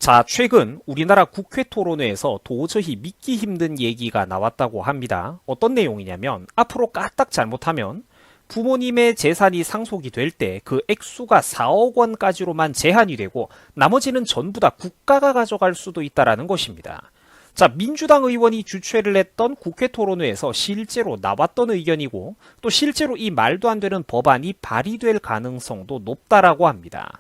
자, 최근 우리나라 국회 토론회에서 도저히 믿기 힘든 얘기가 나왔다고 합니다. 어떤 내용이냐면 앞으로 까딱 잘못하면 부모님의 재산이 상속이 될 때 그 액수가 4억 원까지로만 제한이 되고 나머지는 전부 다 국가가 가져갈 수도 있다라는 것입니다. 자, 민주당 의원이 주최를 했던 국회 토론회에서 실제로 나왔던 의견이고 또 실제로 이 말도 안 되는 법안이 발의될 가능성도 높다라고 합니다.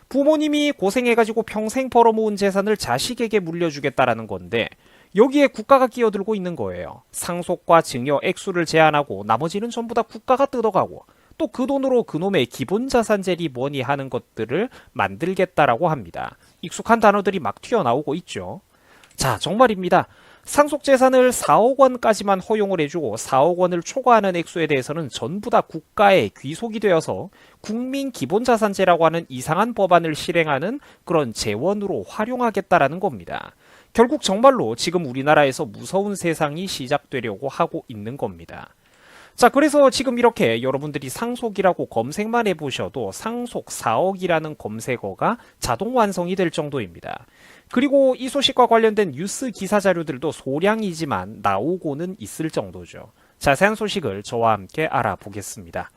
부모님이 고생해가지고 평생 벌어모은 재산을 자식에게 물려주겠다라는 건데 여기에 국가가 끼어들고 있는 거예요. 상속과 증여 액수를 제한하고 나머지는 전부 다 국가가 뜯어가고 또 그 돈으로 그놈의 기본자산제리 뭐니 하는 것들을 만들겠다라고 합니다. 익숙한 단어들이 막 튀어나오고 있죠. 자, 정말입니다. 상속재산을 4억 원까지만 허용을 해주고 4억 원을 초과하는 액수에 대해서는 전부 다 국가에 귀속이 되어서 국민기본자산제라고 하는 이상한 법안을 실행하는 그런 재원으로 활용하겠다라는 겁니다. 결국 정말로 지금 우리나라에서 무서운 세상이 시작되려고 하고 있는 겁니다. 자, 그래서 지금 이렇게 여러분들이 상속이라고 검색만 해보셔도 상속 4억이라는 검색어가 자동 완성이 될 정도입니다. 그리고 이 소식과 관련된 뉴스 기사 자료들도 소량이지만 나오고는 있을 정도죠. 자세한 소식을 저와 함께 알아보겠습니다.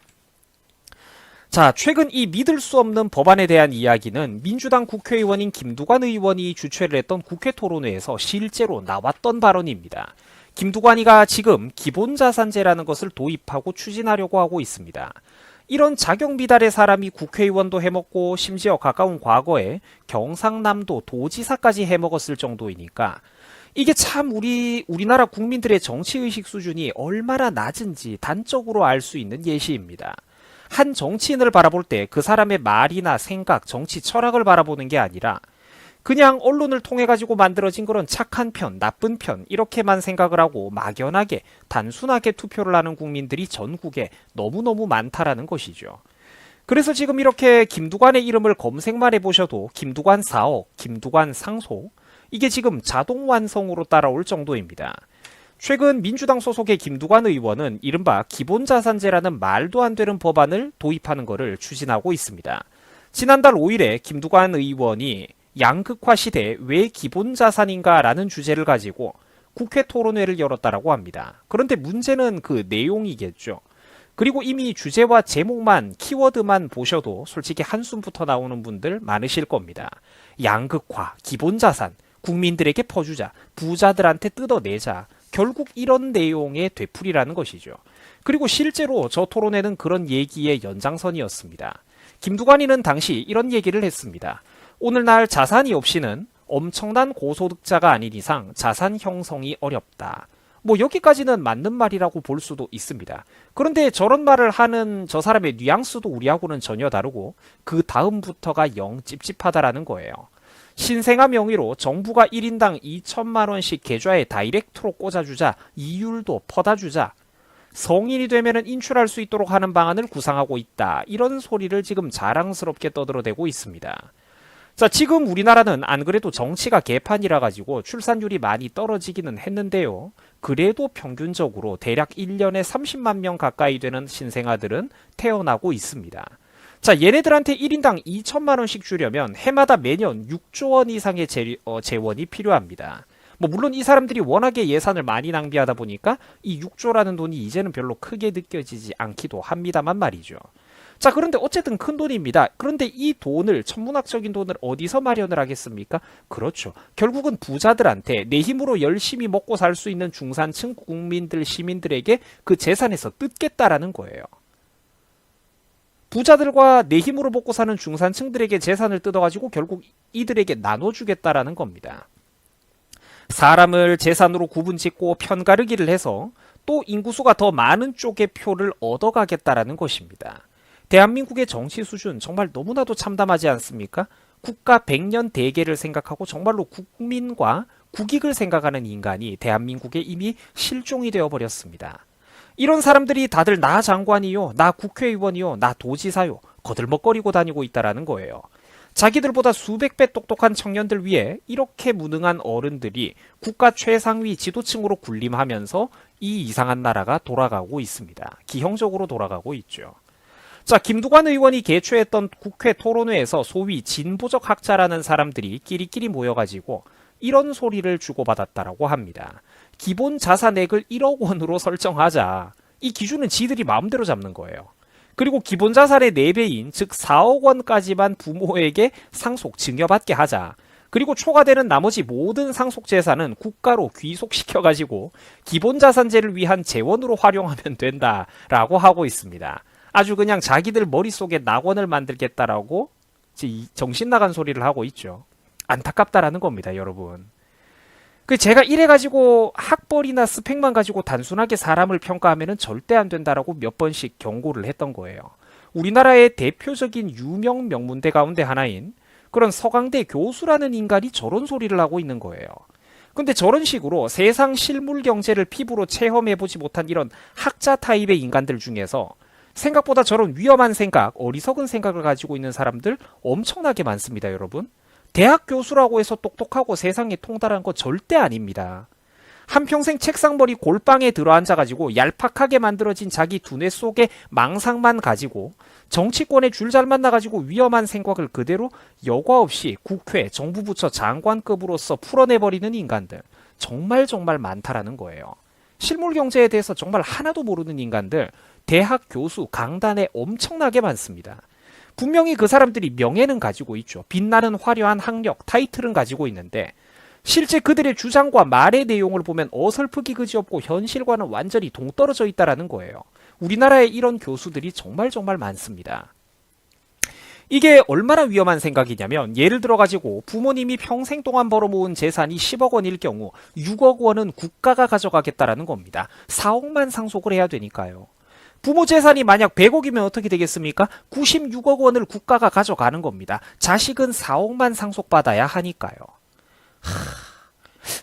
자, 최근 이 믿을 수 없는 법안에 대한 이야기는 민주당 국회의원인 김두관 의원이 주최를 했던 국회 토론회에서 실제로 나왔던 발언입니다. 김두관이가 지금 기본자산제라는 것을 도입하고 추진하려고 하고 있습니다. 이런 자격 미달의 사람이 국회의원도 해먹고 심지어 가까운 과거에 경상남도 도지사까지 해먹었을 정도이니까 이게 참 우리나라 국민들의 정치의식 수준이 얼마나 낮은지 단적으로 알 수 있는 예시입니다. 한 정치인을 바라볼 때 그 사람의 말이나 생각, 정치 철학을 바라보는 게 아니라 그냥 언론을 통해 가지고 만들어진 그런 착한 편, 나쁜 편 이렇게만 생각을 하고 막연하게 단순하게 투표를 하는 국민들이 전국에 너무너무 많다라는 것이죠. 그래서 지금 이렇게 김두관의 이름을 검색만 해보셔도 김두관 4억, 김두관 상속 이게 지금 자동 완성으로 따라올 정도입니다. 최근 민주당 소속의 김두관 의원은 이른바 기본자산제라는 말도 안 되는 법안을 도입하는 것을 추진하고 있습니다. 지난달 5일에 김두관 의원이 양극화 시대에 왜 기본자산인가 라는 주제를 가지고 국회 토론회를 열었다라고 합니다. 그런데 문제는 그 내용이겠죠. 그리고 이미 주제와 제목만, 키워드만 보셔도 솔직히 한숨부터 나오는 분들 많으실 겁니다. 양극화, 기본자산, 국민들에게 퍼주자, 부자들한테 뜯어내자. 결국 이런 내용의 되풀이라는 것이죠. 그리고 실제로 저 토론회는 그런 얘기의 연장선이었습니다. 김두관이는 당시 이런 얘기를 했습니다. 오늘날 자산이 없이는 엄청난 고소득자가 아닌 이상 자산 형성이 어렵다. 뭐 여기까지는 맞는 말이라고 볼 수도 있습니다. 그런데 저런 말을 하는 저 사람의 뉘앙스도 우리하고는 전혀 다르고 그 다음부터가 영 찝찝하다라는 거예요. 신생아 명의로 정부가 1인당 2천만 원씩 계좌에 다이렉트로 꽂아주자, 이율도 퍼다주자, 성인이 되면 인출할 수 있도록 하는 방안을 구상하고 있다. 이런 소리를 지금 자랑스럽게 떠들어대고 있습니다. 자, 지금 우리나라는 안 그래도 정치가 개판이라 가지고 출산율이 많이 떨어지기는 했는데요. 그래도 평균적으로 대략 1년에 30만 명 가까이 되는 신생아들은 태어나고 있습니다. 자, 얘네들한테 1인당 2천만 원씩 주려면 해마다 매년 6조 원 이상의 재원이 필요합니다. 뭐 물론 이 사람들이 워낙에 예산을 많이 낭비하다 보니까 이 6조라는 돈이 이제는 별로 크게 느껴지지 않기도 합니다만 말이죠. 자, 그런데 어쨌든 큰 돈입니다. 그런데 이 돈을, 천문학적인 돈을 어디서 마련을 하겠습니까? 그렇죠. 결국은 부자들한테 내 힘으로 열심히 먹고 살 수 있는 중산층 국민들, 시민들에게 그 재산에서 뜯겠다라는 거예요. 부자들과 내 힘으로 먹고 사는 중산층들에게 재산을 뜯어가지고 결국 이들에게 나눠주겠다라는 겁니다. 사람을 재산으로 구분짓고 편가르기를 해서 또 인구수가 더 많은 쪽의 표를 얻어가겠다라는 것입니다. 대한민국의 정치 수준 정말 너무나도 참담하지 않습니까? 국가 100년 대계를 생각하고 정말로 국민과 국익을 생각하는 인간이 대한민국에 이미 실종이 되어버렸습니다. 이런 사람들이 다들 나 장관이요, 나 국회의원이요, 나 도지사요 거들먹거리고 다니고 있다라는 거예요. 자기들보다 수백 배 똑똑한 청년들 위해 이렇게 무능한 어른들이 국가 최상위 지도층으로 군림하면서 이 이상한 나라가 돌아가고 있습니다. 기형적으로 돌아가고 있죠. 자, 김두관 의원이 개최했던 국회 토론회에서 소위 진보적 학자라는 사람들이 끼리끼리 모여가지고 이런 소리를 주고받았다라고 합니다. 기본 자산액을 1억 원으로 설정하자. 이 기준은 지들이 마음대로 잡는 거예요. 그리고 기본 자산의 4배인 즉 4억 원까지만 부모에게 상속 증여받게 하자. 그리고 초과되는 나머지 모든 상속 재산은 국가로 귀속시켜가지고 기본 자산제를 위한 재원으로 활용하면 된다라고 하고 있습니다. 아주 그냥 자기들 머릿속에 낙원을 만들겠다라고 정신 나간 소리를 하고 있죠. 안타깝다라는 겁니다, 여러분. 제가 이래가지고 학벌이나 스펙만 가지고 단순하게 사람을 평가하면 절대 안 된다라고 몇 번씩 경고를 했던 거예요. 우리나라의 대표적인 유명 명문대 가운데 하나인 그런 서강대 교수라는 인간이 저런 소리를 하고 있는 거예요. 근데 저런 식으로 세상 실물 경제를 피부로 체험해보지 못한 이런 학자 타입의 인간들 중에서 생각보다 저런 위험한 생각, 어리석은 생각을 가지고 있는 사람들 엄청나게 많습니다, 여러분. 대학 교수라고 해서 똑똑하고 세상에 통달한 거 절대 아닙니다. 한평생 책상머리 골방에 들어앉아가지고 얄팍하게 만들어진 자기 두뇌 속의 망상만 가지고 정치권에 줄 잘 만나가지고 위험한 생각을 그대로 여과 없이 국회, 정부 부처 장관급으로서 풀어내버리는 인간들 정말 많다라는 거예요. 실물 경제에 대해서 정말 하나도 모르는 인간들 대학 교수, 강단에 엄청나게 많습니다. 분명히 그 사람들이 명예는 가지고 있죠. 빛나는 화려한 학력, 타이틀은 가지고 있는데 실제 그들의 주장과 말의 내용을 보면 어설프기 그지없고 현실과는 완전히 동떨어져 있다라는 거예요. 우리나라에 이런 교수들이 정말 많습니다. 이게 얼마나 위험한 생각이냐면 예를 들어가지고 부모님이 평생 동안 벌어모은 재산이 10억 원일 경우 6억 원은 국가가 가져가겠다라는 겁니다. 4억만 상속을 해야 되니까요. 부모 재산이 만약 100억이면 어떻게 되겠습니까? 96억 원을 국가가 가져가는 겁니다. 자식은 4억만 상속받아야 하니까요.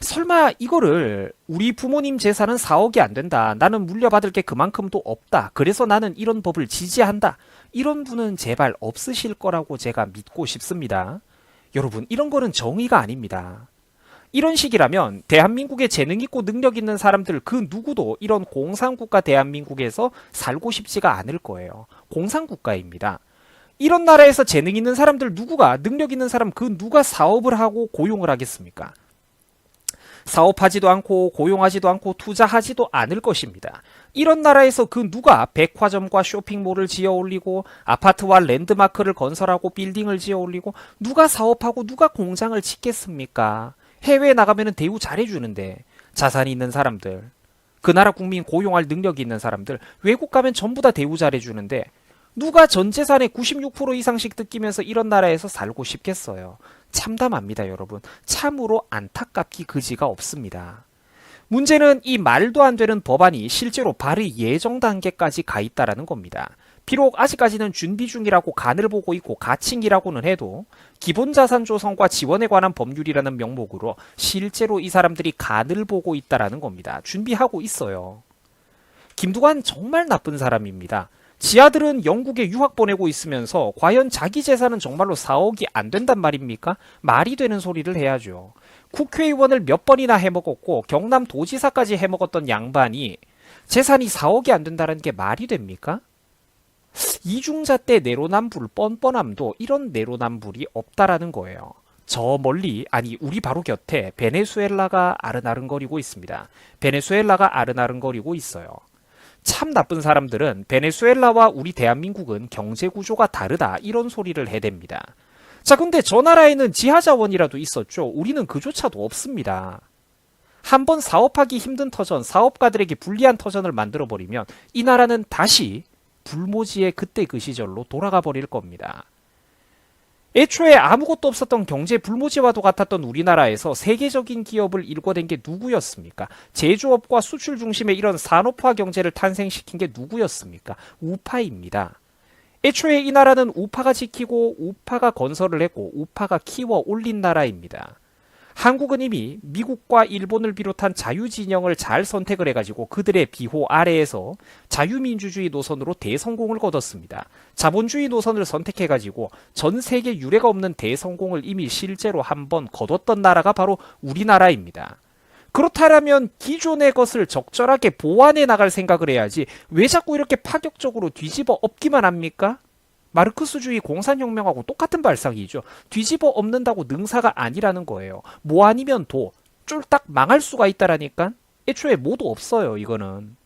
설마 이거를 우리 부모님 재산은 4억이 안 된다. 나는 물려받을 게 그만큼도 없다. 그래서 나는 이런 법을 지지한다. 이런 분은 제발 없으실 거라고 제가 믿고 싶습니다. 여러분, 이런 거는 정의가 아닙니다. 이런 식이라면 대한민국에 재능 있고 능력 있는 사람들 그 누구도 이런 공산국가 대한민국에서 살고 싶지가 않을 거예요. 공산국가입니다. 이런 나라에서 재능 있는 사람들 누구가, 능력 있는 사람 그 누가 사업을 하고 고용을 하겠습니까? 사업하지도 않고 고용하지도 않고 투자하지도 않을 것입니다. 이런 나라에서 그 누가 백화점과 쇼핑몰을 지어 올리고 아파트와 랜드마크를 건설하고 빌딩을 지어 올리고 누가 사업하고 누가 공장을 짓겠습니까? 해외에 나가면 대우 잘해주는데 자산이 있는 사람들, 그 나라 국민 고용할 능력이 있는 사람들 외국 가면 전부 다 대우 잘해주는데 누가 전 재산의 96% 이상씩 뜯기면서 이런 나라에서 살고 싶겠어요. 참담합니다, 여러분. 참으로 안타깝기 그지가 없습니다. 문제는 이 말도 안 되는 법안이 실제로 발의 예정 단계까지 가 있다라는 겁니다. 비록 아직까지는 준비 중이라고 간을 보고 있고 가칭이라고는 해도 기본자산 조성과 지원에 관한 법률이라는 명목으로 실제로 이 사람들이 간을 보고 있다라는 겁니다. 준비하고 있어요. 김두관 정말 나쁜 사람입니다. 지 아들은 영국에 유학 보내고 있으면서 과연 자기 재산은 정말로 4억이 안 된단 말입니까? 말이 되는 소리를 해야죠. 국회의원을 몇 번이나 해먹었고 경남도지사까지 해먹었던 양반이 재산이 4억이 안 된다는 게 말이 됩니까? 이중자 때 내로남불 뻔뻔함도 이런 내로남불이 없다라는 거예요. 저 멀리, 아니 우리 바로 곁에 베네수엘라가 아른아른거리고 있습니다. 베네수엘라가 아른아른거리고 있어요. 참 나쁜 사람들은 베네수엘라와 우리 대한민국은 경제 구조가 다르다 이런 소리를 해댑니다. 자, 근데 저 나라에는 지하자원이라도 있었죠. 우리는 그조차도 없습니다. 한번 사업하기 힘든 터전, 사업가들에게 불리한 터전을 만들어버리면 이 나라는 다시 불모지의 그때 그 시절로 돌아가 버릴 겁니다. 애초에 아무것도 없었던 경제 불모지와도 같았던 우리나라에서 세계적인 기업을 일궈낸 게 누구였습니까? 제조업과 수출 중심의 이런 산업화 경제를 탄생시킨 게 누구였습니까? 우파입니다. 애초에 이 나라는 우파가 지키고 우파가 건설을 했고 우파가 키워 올린 나라입니다. 한국은 이미 미국과 일본을 비롯한 자유진영을 잘 선택을 해가지고 그들의 비호 아래에서 자유민주주의 노선으로 대성공을 거뒀습니다. 자본주의 노선을 선택해가지고 전 세계 유례가 없는 대성공을 이미 실제로 한번 거뒀던 나라가 바로 우리나라입니다. 그렇다면 기존의 것을 적절하게 보완해 나갈 생각을 해야지 왜 자꾸 이렇게 파격적으로 뒤집어 엎기만 합니까? 마르크스주의 공산혁명하고 똑같은 발상이죠. 뒤집어 엎는다고 능사가 아니라는 거예요. 뭐 아니면 도, 쫄딱 망할 수가 있다라니까? 애초에 뭐도 없어요, 이거는.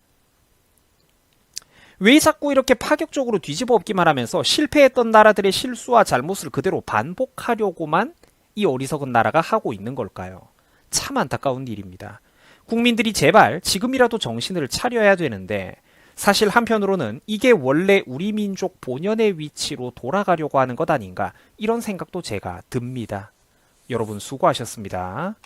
왜 자꾸 이렇게 파격적으로 뒤집어 엎기만 하면서 실패했던 나라들의 실수와 잘못을 그대로 반복하려고만 이 어리석은 나라가 하고 있는 걸까요? 참 안타까운 일입니다. 국민들이 제발 지금이라도 정신을 차려야 되는데 사실 한편으로는 이게 원래 우리 민족 본연의 위치로 돌아가려고 하는 것 아닌가 이런 생각도 제가 듭니다. 여러분 수고하셨습니다.